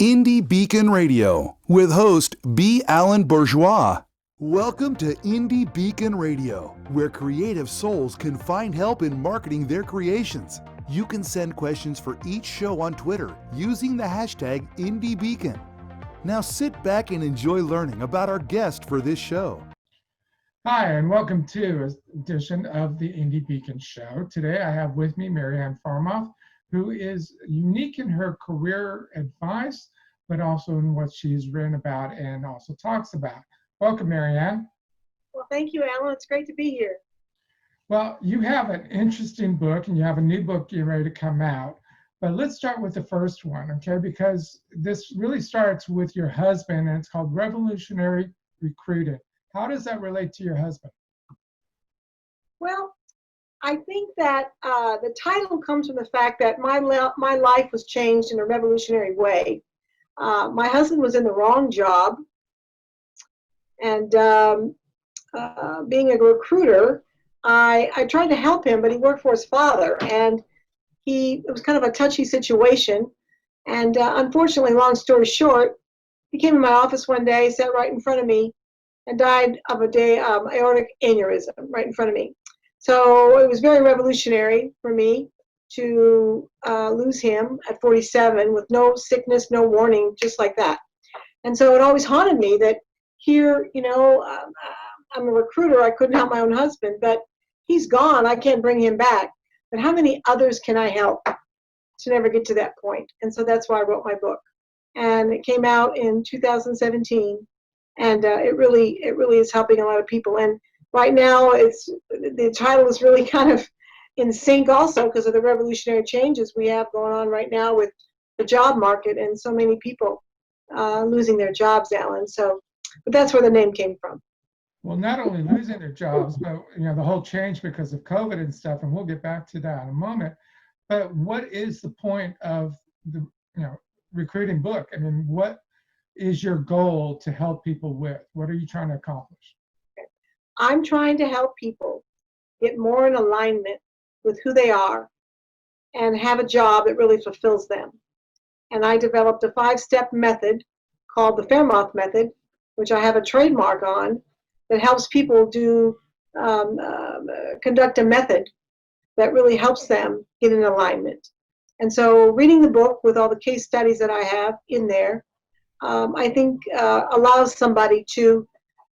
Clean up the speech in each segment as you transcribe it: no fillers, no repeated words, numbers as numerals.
Indie Beacon Radio with host B Alan Bourgeois. Welcome to Indie Beacon Radio, where creative souls can find help in marketing their creations. You can send questions for each show on Twitter using the hashtag IndieBeacon. Now sit back and enjoy learning about our guest for this show. Hi, and welcome to an edition of the Indie Beacon Show. Today I have with me Ann Faremouth, who is unique in her career advice, but also in what she's written about and also talks about. Welcome, Ann. Well, thank you, Alan. It's great to be here. Well, you have an interesting book, and you have a new book getting ready to come out. But let's start with the first one, okay? Because this really starts with your husband, and it's called Revolutionary Recruiting. How does that relate to your husband? Well, I think that the title comes from the fact that my life was changed in a revolutionary way. My husband was in the wrong job, and being a recruiter, I tried to help him, but he worked for his father, and it was kind of a touchy situation. And unfortunately, long story short, he came in my office one day, sat right in front of me, and died of aortic aneurysm right in front of me. So it was very revolutionary for me to lose him at 47 with no sickness, no warning, just like that. And so it always haunted me that here, I'm a recruiter, I couldn't help my own husband, but he's gone, I can't bring him back. But how many others can I help to never get to that point? And so that's why I wrote my book. And it came out in 2017. And it really is helping a lot of people. And right now, the title is really kind of in sync also because of the revolutionary changes we have going on right now with the job market and so many people losing their jobs, Alan. But that's where the name came from. Well, not only losing their jobs, but the whole change because of COVID and stuff, and we'll get back to that in a moment. But what is the point of the recruiting book? I mean, what is your goal to help people with? What are you trying to accomplish? I'm trying to help people get more in alignment with who they are and have a job that really fulfills them. And I developed a 5-step method called the Faremouth method, which I have a trademark on, that helps people conduct a method that really helps them get in alignment. And so reading the book with all the case studies that I have in there, I think allows somebody to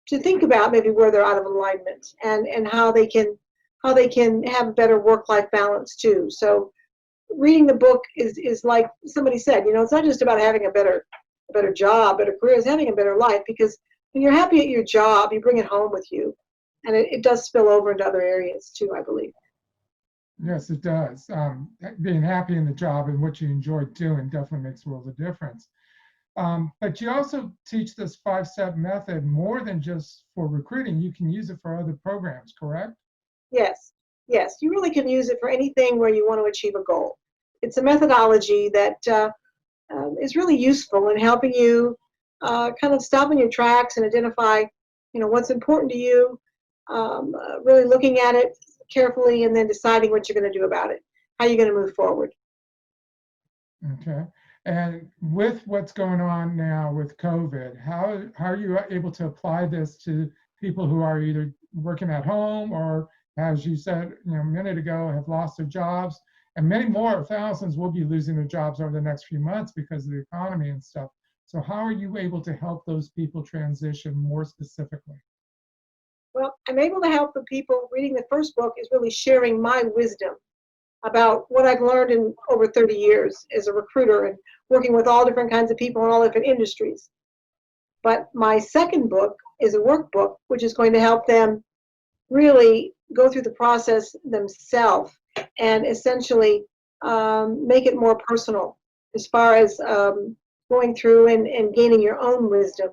think about maybe where they're out of alignment and how they can have a better work-life balance too. So reading the book is like somebody said, it's not just about having a better job, better career, it's having a better life, because when you're happy at your job, you bring it home with you, and it does spill over into other areas too, I believe. Yes, it does. Being happy in the job and what you enjoy doing definitely makes a world of difference. But you also teach this 5-step method more than just for recruiting. You can use it for other programs, correct? Yes. You really can use it for anything where you want to achieve a goal. It's a methodology that is really useful in helping you kind of stop in your tracks and identify, what's important to you, really looking at it carefully and then deciding what you're going to do about it, how you're going to move forward. Okay. And with what's going on now with COVID, how are you able to apply this to people who are either working at home or, as you said a minute ago, have lost their jobs, and many more thousands will be losing their jobs over the next few months because of the economy and stuff. So how are you able to help those people transition more specifically? Well, I'm able to help the people. Reading the first book is really sharing my wisdom about what I've learned in over 30 years as a recruiter and working with all different kinds of people in all different industries. But my second book is a workbook, which is going to help them really go through the process themselves and essentially make it more personal as far as going through and gaining your own wisdom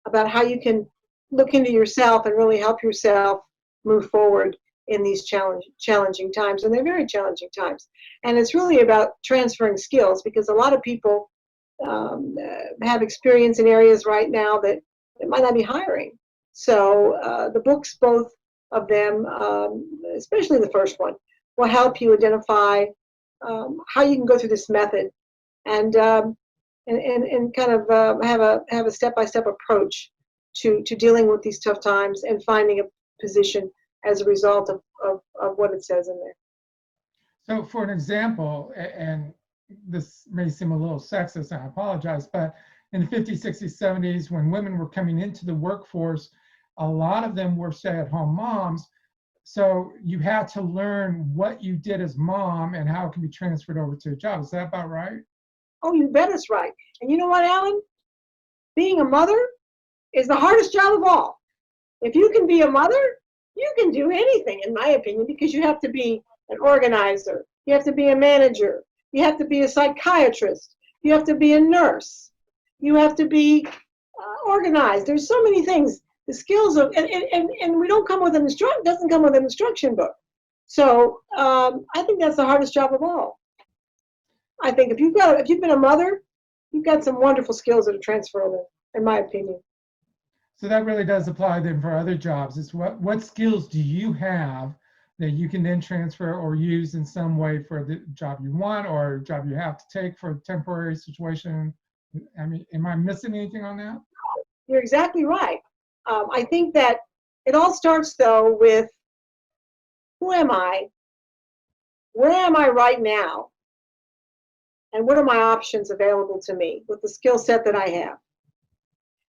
about how you can look into yourself and really help yourself move forward in these challenging times, and they're very challenging times. And it's really about transferring skills, because a lot of people have experience in areas right now that might not be hiring. So the books, both of them, especially the first one, will help you identify how you can go through this method and and kind of have a step-by-step approach to dealing with these tough times and finding a position as a result of what it says in there. So for an example, and this may seem a little sexist, and I apologize, but in the 50s, 60s, 70s, when women were coming into the workforce, a lot of them were stay-at-home moms. So you had to learn what you did as mom and how it can be transferred over to a job. Is that about right? Oh, you bet it's right. And you know what, Alan? Being a mother is the hardest job of all. If you can be a mother, you can do anything, in my opinion, because you have to be an organizer, you have to be a manager, you have to be a psychiatrist, you have to be a nurse, you have to be organized. There's so many things. The skills of, and we don't come with an instruction, doesn't come with an instruction book. So I think that's the hardest job of all. I think if you've been a mother, you've got some wonderful skills that are transferable, in my opinion. So that really does apply then for other jobs. It's what skills do you have that you can then transfer or use in some way for the job you want or a job you have to take for a temporary situation? I mean, am I missing anything on that? You're exactly right. I think that it all starts, though, with who am I? Where am I right now? And what are my options available to me with the skill set that I have?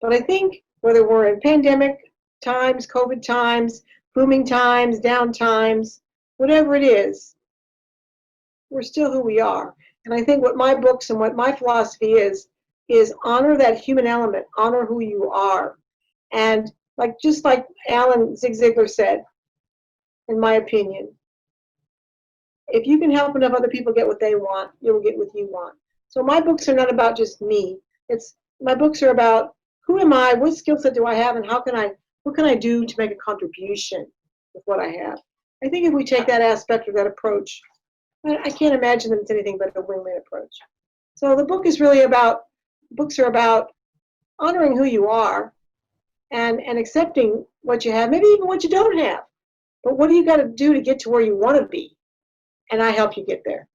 But I think whether we're in pandemic times, COVID times, booming times, down times, whatever it is, we're still who we are. And I think what my books and what my philosophy is honor that human element, honor who you are. And just like Alan Zig Ziglar said, in my opinion, if you can help enough other people get what they want, you'll get what you want. So my books are not about just me. My books are about who am I, what skill set do I have, and what can I do to make a contribution with what I have. I think if we take that aspect or that approach, I can't imagine that it's anything but a win-win approach. So the books are about honoring who you are and accepting what you have, maybe even what you don't have. But what do you got to do to get to where you want to be? And I help you get there.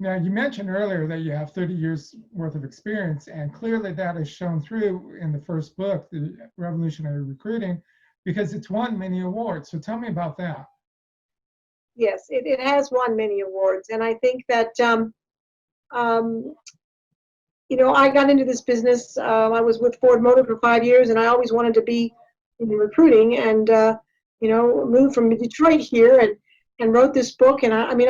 Now, you mentioned earlier that you have 30 years worth of experience, and clearly that is shown through in the first book, The Revolutionary Recruiting, because it's won many awards. So tell me about that. Yes, it has won many awards. And I think that, I got into this business. I was with Ford Motor for 5 years, and I always wanted to be in recruiting and, moved from Detroit here and wrote this book. And I'm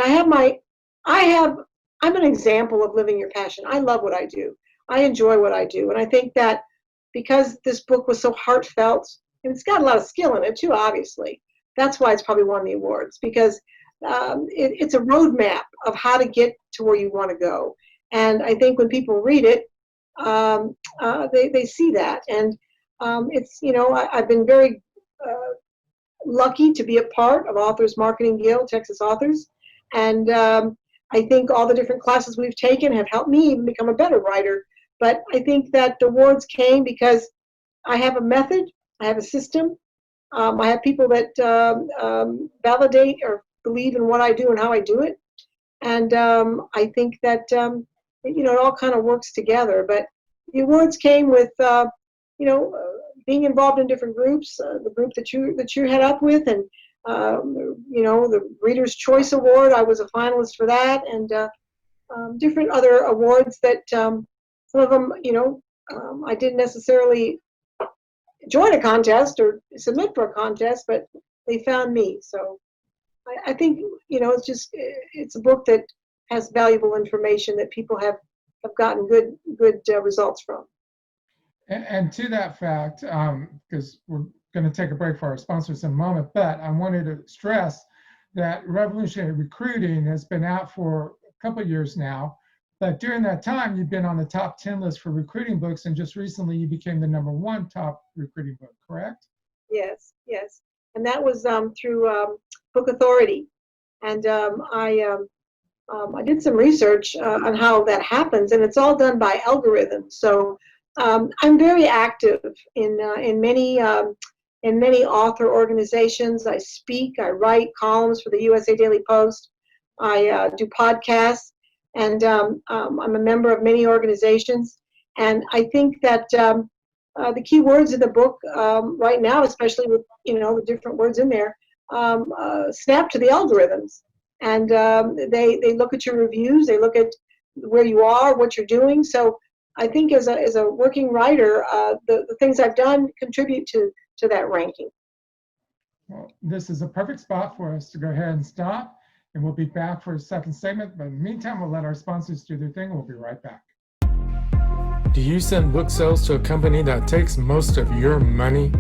an example of living your passion. I love what I do. I enjoy what I do. And I think that because this book was so heartfelt, and it's got a lot of skill in it too, obviously, that's why it's probably won the awards, because it's a roadmap of how to get to where you want to go. And I think when people read it, they see that. And I've been very lucky to be a part of Authors Marketing Guild, Texas Authors. And I think all the different classes we've taken have helped me even become a better writer. But I think that the awards came because I have a method, I have a system, I have people that validate or believe in what I do and how I do it. And I think that, it all kind of works together. But the awards came with, being involved in different groups, the group that you head up with, and the Reader's Choice Award, I was a finalist for that, and different other awards that some of them, I didn't necessarily join a contest or submit for a contest, but they found me. So I think, it's a book that has valuable information that people have gotten good results from. And to that fact, because we're going to take a break for our sponsors in a moment, but I wanted to stress that Revolutionary Recruiting has been out for a couple of years now, but during that time, you've been on the top 10 list for recruiting books, and just recently you became the #1 top recruiting book, correct? Yes. And that was through Book Authority. And I did some research on how that happens, and it's all done by algorithms. So I'm very active in many author organizations. I speak, I write columns for the USA Daily Post. I do podcasts, And I'm a member of many organizations. And I think that the key words in the book right now, especially with the different words in there, snap to the algorithms. And they look at your reviews, they look at where you are, what you're doing. So I think as a working writer, the things I've done contribute to that ranking. Well, this is a perfect spot for us to go ahead and stop, and we'll be back for a second segment. But in the meantime, we'll let our sponsors do their thing. We'll be right back. Do you send book sales to a company that takes most of your money?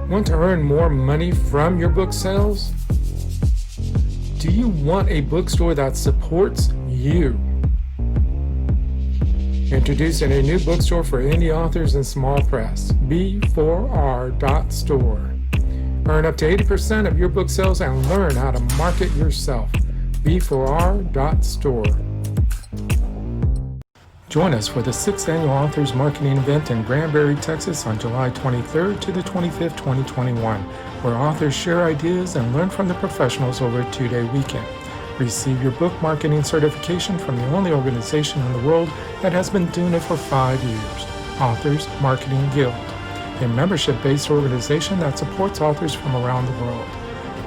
Want to earn more money from your book sales? Do you want a bookstore that supports you? Introducing a new bookstore for indie authors and small press, B4R.store. Earn up to 80% of your book sales and learn how to market yourself. B4R.store. Join us for the 6th Annual Authors Marketing Event in Granbury, Texas on July 23rd to the 25th, 2021, where authors share ideas and learn from the professionals over a 2-day weekend. Receive your book marketing certification from the only organization in the world that has been doing it for 5 years, Authors Marketing Guild, a membership-based organization that supports authors from around the world.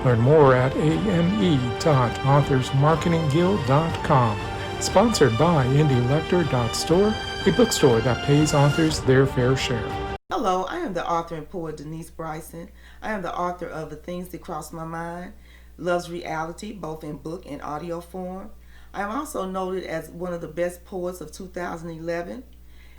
Learn more at ame.authorsmarketingguild.com. Sponsored by indielector.store, a bookstore that pays authors their fair share. Hello, I am the author and poet Denise Bryson. I am the author of The Things That Cross My Mind, Love's Reality, both in book and audio form. I am also noted as one of the best poets of 2011.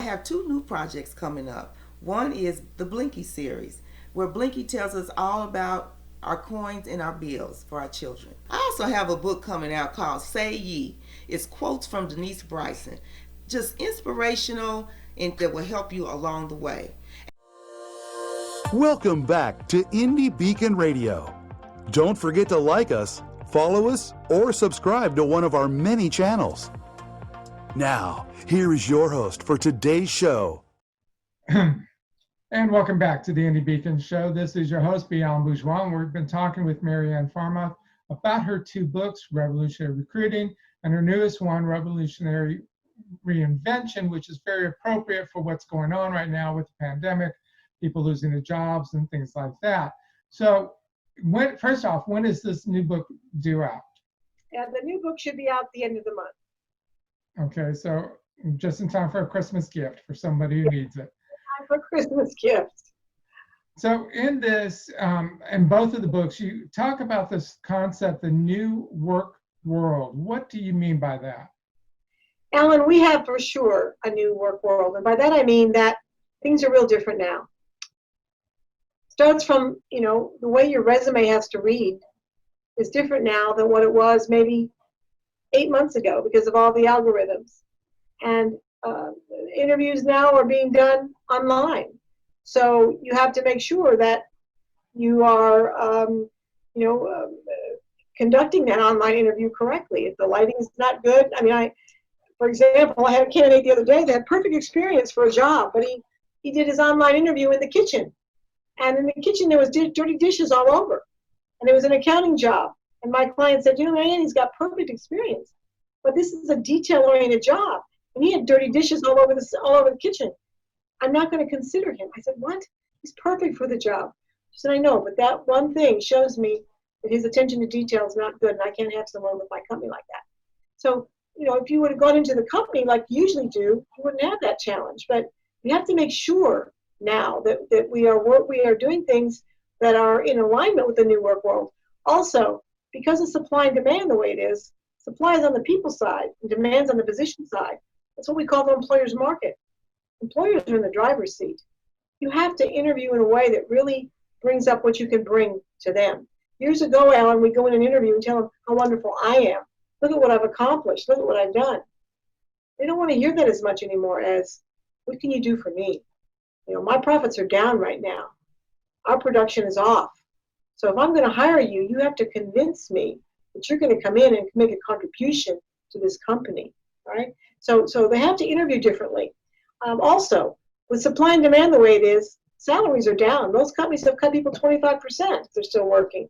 I have 2 new projects coming up. One is the Blinky series, where Blinky tells us all about our coins and our bills for our children. I also have a book coming out called Say Ye. It's quotes from Denise Bryson, just inspirational and that will help you along the way. Welcome back to Indie Beacon Radio. Don't forget to like us, follow us, or subscribe to one of our many channels. Now, here is your host for today's show. And welcome back to the Indie Beacon Show. This is your host, B Alan Bourgeois, and we've been talking with Ann Faremouth about her 2 books, Revolutionary Recruiting, and her newest one, Revolutionary Reinvention, which is very appropriate for what's going on right now with the pandemic, people losing their jobs and things like that. So first off, when is this new book due out? And the new book should be out the end of the month. Okay, so just in time for a Christmas gift for somebody who needs it. For Christmas gifts. So in this, in both of the books, you talk about this concept, the new work world. What do you mean by that? Alan, we have for sure a new work world. And by that I mean that things are real different now. Starts from, the way your resume has to read is different now than what it was maybe 8 months ago because of all the algorithms. And interviews now are being done online. So you have to make sure that you are, conducting that online interview correctly. If the lighting is not good, for example, I had a candidate the other day that had perfect experience for a job, but he did his online interview in the kitchen. And in the kitchen, there was dirty dishes all over. And it was an accounting job. And my client said, Ann, he's got perfect experience, but this is a detail-oriented job. And he had dirty dishes all over the kitchen. I'm not going to consider him. I said, what? He's perfect for the job. She said, I know, but that one thing shows me that his attention to detail is not good, and I can't have someone with my company like that. So, if you would have gone into the company like you usually do, you wouldn't have that challenge. But we have to make sure now that we are doing things that are in alignment with the new work world. Also, because of supply and demand the way it is, supply is on the people side and demand's on the position side. That's what we call the employer's market. Employers are in the driver's seat. You have to interview in a way that really brings up what you can bring to them. Years ago, Alan, we'd go in an interview and tell them how wonderful I am. Look at what I've accomplished. Look at what I've done. They don't want to hear that as much anymore as, what can you do for me? My profits are down right now. Our production is off. So if I'm going to hire you, you have to convince me that you're going to come in and make a contribution to this company, right? So they have to interview differently. Also, with supply and demand the way it is, salaries are down. Most companies have cut people 25% if they're still working.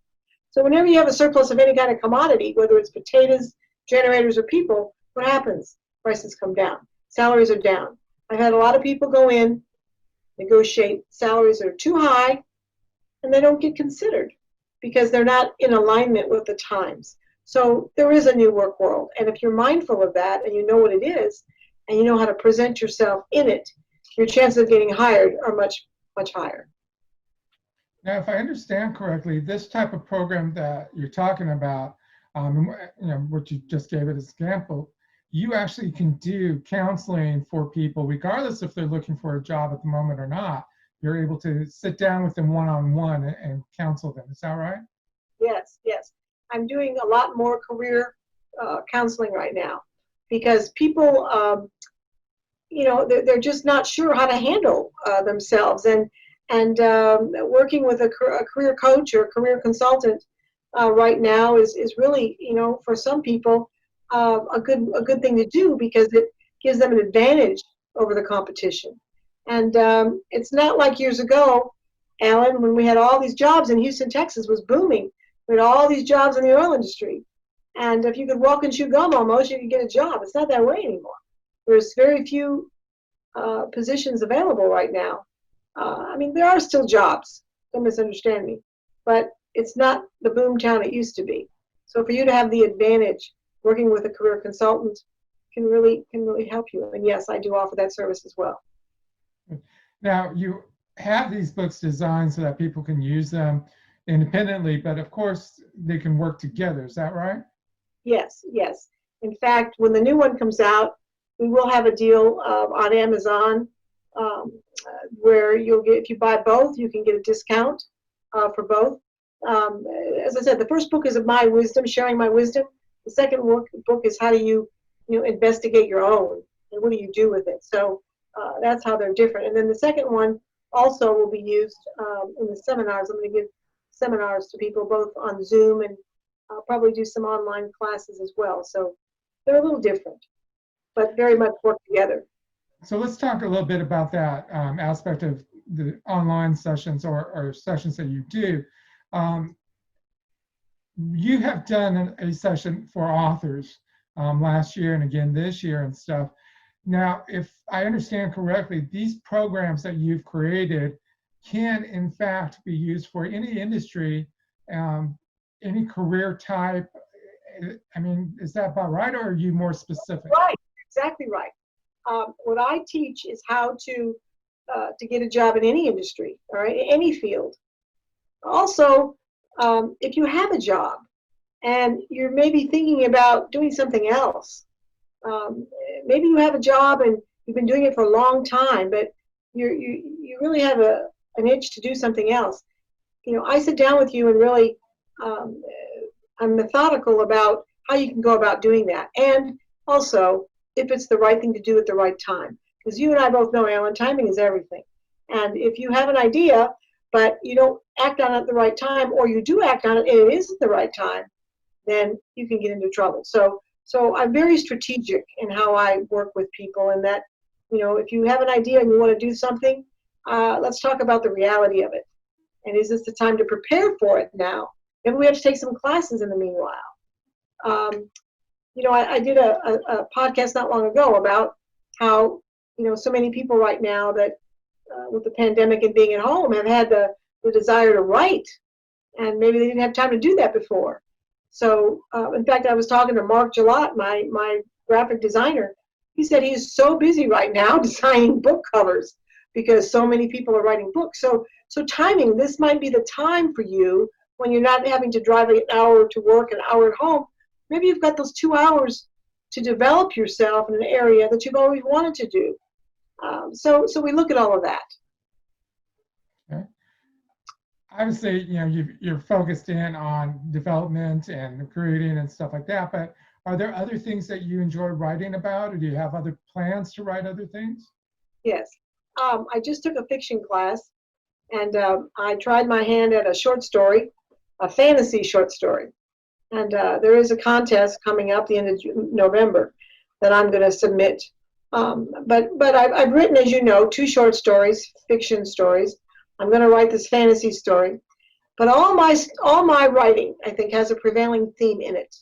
So whenever you have a surplus of any kind of commodity, whether it's potatoes, generators, or people, what happens? Prices come down. Salaries are down. I've had a lot of people go in, negotiate salaries that are too high, and they don't get considered because they're not in alignment with the times. So there is a new work world. And if you're mindful of that and you know what it is and you know how to present yourself in it, your chances of getting hired are much, much higher. Now, if I understand correctly, this type of program that you're talking about, what you just gave it as an example, you actually can do counseling for people, regardless if they're looking for a job at the moment or not. You're able to sit down with them one-on-one and counsel them. Is that right? Yes, yes. I'm doing a lot more career counseling right now because people, they're just not sure how to handle themselves. And working with a career coach or a career consultant right now is really, for some people, a good thing to do because it gives them an advantage over the competition. And it's not like years ago, Alan, when we had all these jobs in Houston, Texas was booming. We had all these jobs in the oil industry. And if you could walk and chew gum almost, you could get a job. It's not that way anymore. There's very few positions available right now. There are still jobs, don't misunderstand me, but it's not the boom town it used to be. So for you to have the advantage, working with a career consultant can really help you. And yes, I do offer that service as well. Now, you have these books designed so that people can use them independently, but of course they can work together. Is that right? Yes, yes. In fact, when the new one comes out, we will have a deal on Amazon where you'll get, if you buy both, you can get a discount for both. As I said, the first book is of my wisdom, sharing my wisdom. The second book is how do you investigate your own and what do you do with it. So that's how they're different. And then the second one also will be used in the seminars. I'm going to give seminars to people both on Zoom and I'll probably do some online classes as well. So they're a little different, but very much work together. So let's talk a little bit about that aspect of the online sessions or sessions that you do. You have done a session for authors last year and again this year and stuff. Now, if I understand correctly, these programs that you've created can in fact be used for any industry, any career type. Is that about right, or are you more specific? Right, exactly right. What I teach is how to get a job in any industry, all right, any field. Also, if you have a job and you're maybe thinking about doing something else, maybe you have a job and you've been doing it for a long time, but you really have an itch to do something else. I sit down with you and really I'm methodical about how you can go about doing that, and also if it's the right thing to do at the right time. Because you and I both know, Alan, timing is everything. And if you have an idea, but you don't act on it at the right time, or you do act on it and it isn't the right time, then you can get into trouble. So I'm very strategic in how I work with people, and that, if you have an idea and you want to do something, let's talk about the reality of it. And is this the time to prepare for it now? Maybe we have to take some classes in the meanwhile. I did a podcast not long ago about how, so many people right now that with the pandemic and being at home have had the desire to write, and maybe they didn't have time to do that before. So, in fact, I was talking to Mark Gillot, my graphic designer. He said he is so busy right now designing book covers because so many people are writing books. So timing, this might be the time for you when you're not having to drive an hour to work, an hour at home. Maybe you've got those 2 hours to develop yourself in an area that you've always wanted to do. So we look at all of that. Okay. Obviously, you're focused in on development and creating and stuff like that, but are there other things that you enjoy writing about, or do you have other plans to write other things? Yes. I just took a fiction class, and I tried my hand at a short story, a fantasy short story. And there is a contest coming up the end of November that I'm going to submit. But I've written, as you know, 2 short stories, fiction stories. I'm going to write this fantasy story. But all my writing, I think, has a prevailing theme in it.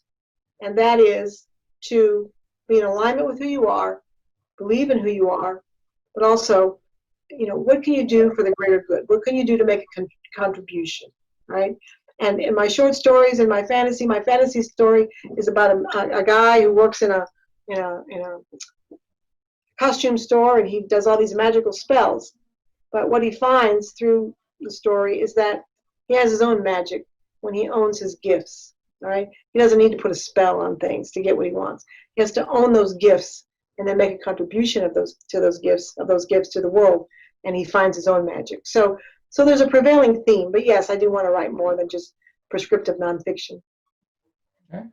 And that is to be in alignment with who you are, believe in who you are, but also, what can you do for the greater good? What can you do to make a contribution, right? And in my short stories and my fantasy story is about a guy who works in a costume store, and he does all these magical spells. But what he finds through the story is that he has his own magic when he owns his gifts, all right? He doesn't need to put a spell on things to get what he wants. He has to own those gifts and then make a contribution of those gifts to the world, and he finds his own magic. So there's a prevailing theme, but yes, I do want to write more than just prescriptive nonfiction. Okay.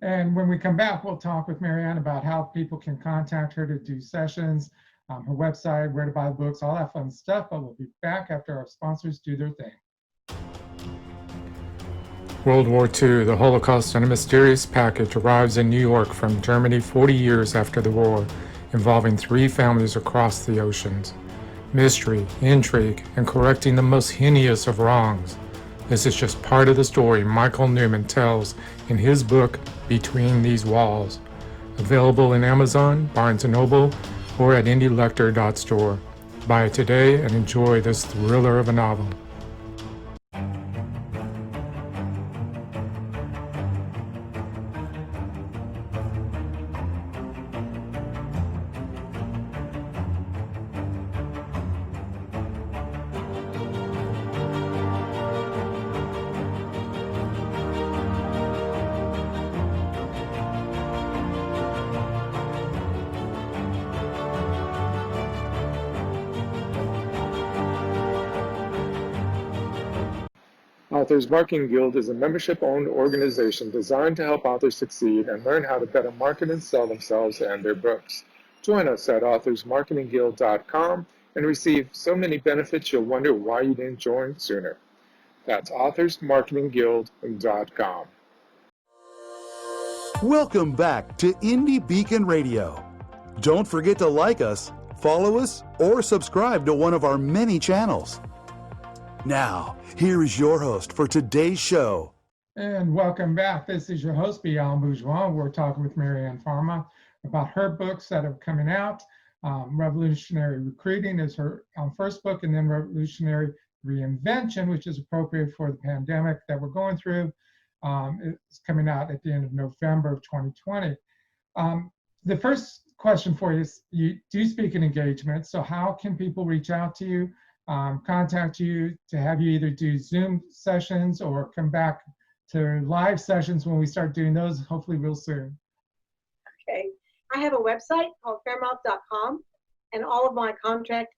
And when we come back, we'll talk with Marianne about how people can contact her to do sessions, her website, where to buy books, all that fun stuff. But we'll be back after our sponsors do their thing. World War II, the Holocaust and a mysterious package arrives in New York from Germany 40 years after the war, involving 3 families across the oceans. Mystery, intrigue, and correcting the most heinous of wrongs. This is just part of the story Michael Newman tells in his book, Between These Walls. Available in Amazon, Barnes & Noble, or at indielector.store. Buy it today and enjoy this thriller of a novel. Authors Marketing Guild is a membership-owned organization designed to help authors succeed and learn how to better market and sell themselves and their books. Join us at authorsmarketingguild.com and receive so many benefits you'll wonder why you didn't join sooner. That's authorsmarketingguild.com. Welcome back to Indie Beacon Radio. Don't forget to like us, follow us, or subscribe to one of our many channels. Now, here is your host for today's show. And welcome back. This is your host, B Alan Bourgeois. We're talking with Ann Faremouth about her books that are coming out. Revolutionary Recruiting is her first book, and then Revolutionary Reinvention, which is appropriate for the pandemic that we're going through. It's coming out at the end of November of 2020. The first question for you is, you do speak in engagements, so how can people reach out to you, contact you to have you either do Zoom sessions or come back to live sessions when we start doing those, hopefully real soon? Okay. I have a website called Faremouth.com, and all of my contact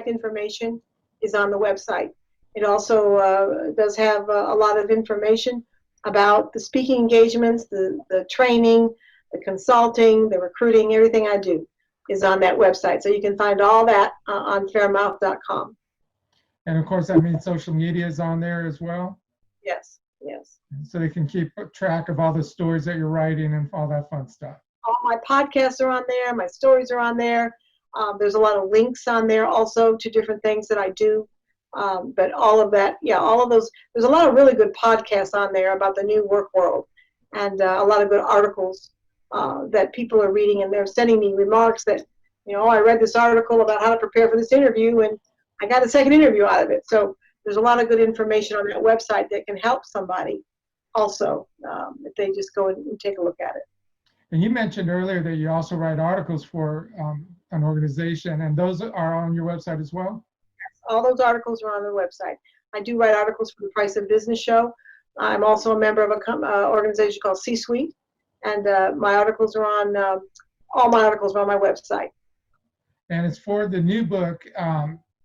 information is on the website. It also does have a lot of information about the speaking engagements, the training, the consulting, the recruiting, everything I do is on that website. So you can find all that on Faremouth.com. And of course, that means social media is on there as well? Yes, yes. So they can keep track of all the stories that you're writing and all that fun stuff. All my podcasts are on there, my stories are on there. There's a lot of links on there also to different things that I do. But all of that, yeah, all of those, there's a lot of really good podcasts on there about the new work world, and a lot of good articles that people are reading, and they're sending me remarks that, I read this article about how to prepare for this interview, and I got a second interview out of it. So there's a lot of good information on that website that can help somebody also, if they just go and take a look at it. And you mentioned earlier that you also write articles for an organization, and those are on your website as well? Yes, all those articles are on the website. I do write articles for the Price of Business show. I'm also a member of an organization called C-Suite, and my articles are on, all my articles are on my website. And it's for the new book.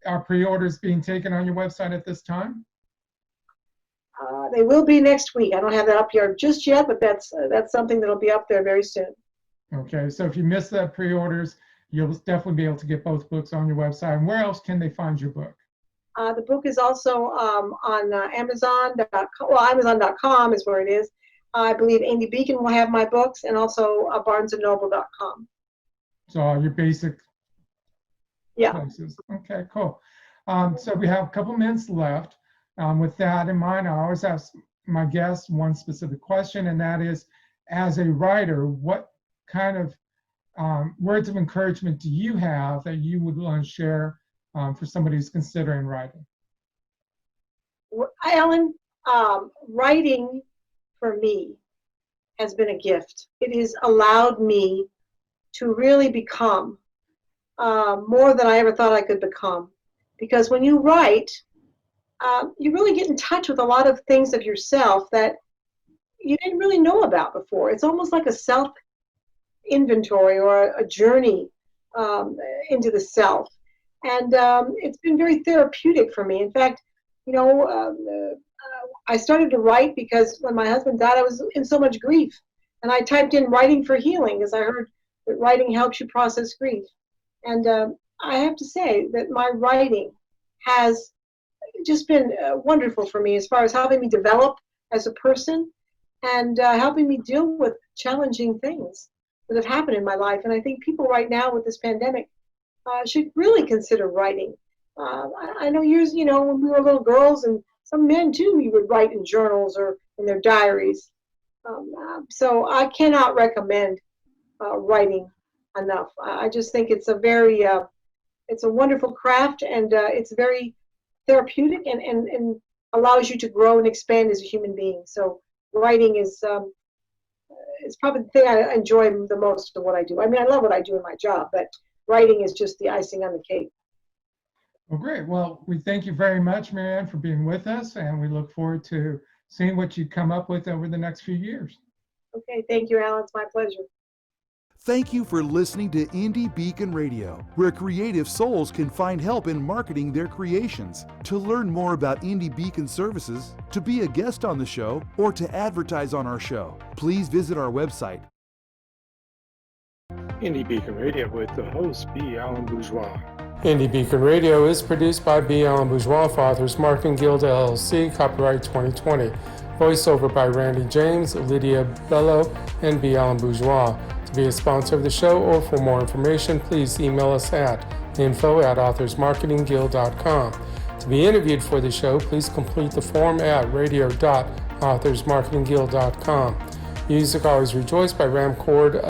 Are pre-orders being taken on your website at this time? They will be next week. I don't have that up here just yet, but that's something that'll be up there very soon. Okay, so if you miss that pre-orders, you'll definitely be able to get both books on your website. And where else can they find your book? The book is also on Amazon.com. Well, Amazon.com is where it is. I believe Indie Beacon will have my books, and also BarnesandNoble.com. So all your basic places. Okay, cool. So we have a couple minutes left. With that in mind, I always ask my guests one specific question, and that is, as a writer, what kind of words of encouragement do you have that you would want to share for somebody who's considering writing? Alan, writing for me has been a gift. It has allowed me to really become more than I ever thought I could become. Because when you write, you really get in touch with a lot of things of yourself that you didn't really know about before. It's almost like a self inventory or a journey into the self. And it's been very therapeutic for me. In fact, you know, I started to write because when my husband died, I was in so much grief. And I typed in writing for healing as I heard that writing helps you process grief. And I have to say that my writing has just been wonderful for me as far as helping me develop as a person and helping me deal with challenging things that have happened in my life. And I think people right now with this pandemic should really consider writing. I know years, you know, when we were little girls, and some men too, you would write in journals or in their diaries. So I cannot recommend writing enough. I just think it's a very, it's a wonderful craft, and it's very therapeutic and allows you to grow and expand as a human being. So writing is probably the thing I enjoy the most of what I do. I mean, I love what I do in my job, but writing is just the icing on the cake. Well, great. Well, we thank you very much, Marianne, for being with us, and we look forward to seeing what you come up with over the next few years. Okay, thank you, Alan. It's my pleasure. Thank you for listening to Indie Beacon Radio, where creative souls can find help in marketing their creations. To learn more about Indie Beacon services, to be a guest on the show, or to advertise on our show, please visit our website. Indie Beacon Radio with the host, B Alan Bourgeois. Indie Beacon Radio is produced by B Alan Bourgeois for Authors Marketing Guild LLC, copyright 2020. Voiceover by Randy James, Lydia Bello, and B Alan Bourgeois. To be a sponsor of the show or for more information, please email us at info@authorsmarketingguild.com. To be interviewed for the show, please complete the form at radio.authorsmarketingguild.com. Music Always Rejoice by Ramcord